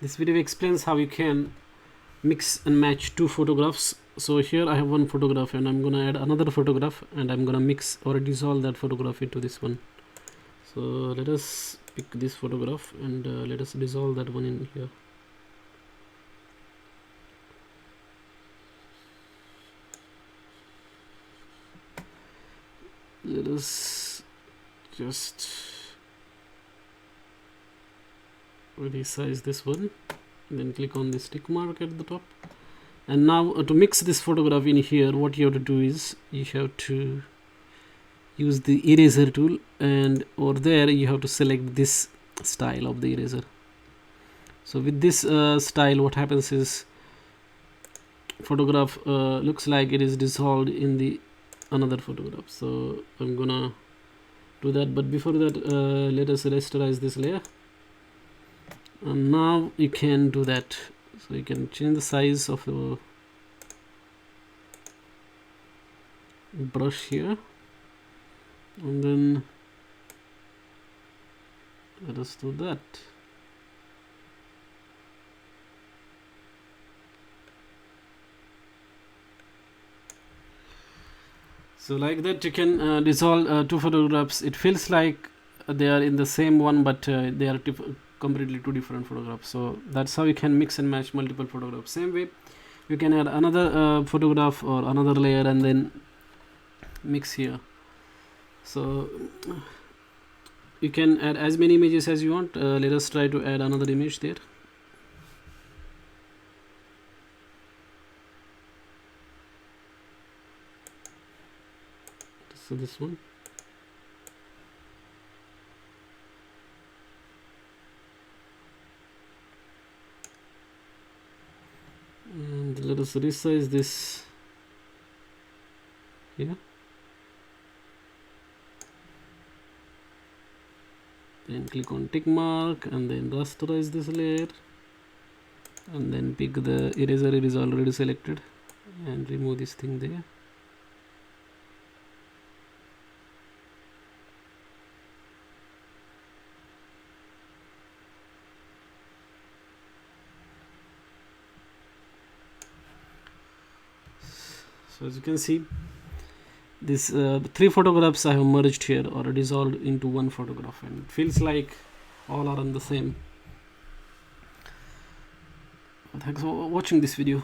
This video explains how you can mix and match two photographs. So here I have one photograph and I'm gonna add another photograph and I'm gonna mix or dissolve that photograph into this one. So let us pick this photograph and let us dissolve that one in here. Let us just resize this one, then click on this tick mark at the top. And now to mix this photograph in here, what you have to do is you have to use the eraser tool, and over there you have to select this style of the eraser. So with this style, what happens is photograph looks like it is dissolved in the another photograph. So I'm gonna do that, but before that let us rasterize this layer. And now you can do that. So you can change the size of the brush here, and then let us do that. So like that you can dissolve two photographs. It feels like they are in the same one, but they are completely two different photographs. So that's how you can mix and match multiple photographs. Same way you can add another photograph or another layer and then mix here. So you can add as many images as you want. Let us try to add another image there. So this one. And let us resize this here. Then click on tick mark and then rasterize this layer, and then pick the eraser. It is already selected, and remove this thing there. So as you can see, these three photographs I have merged here or dissolved into one photograph, and it feels like all are on the same. Thanks for watching this video.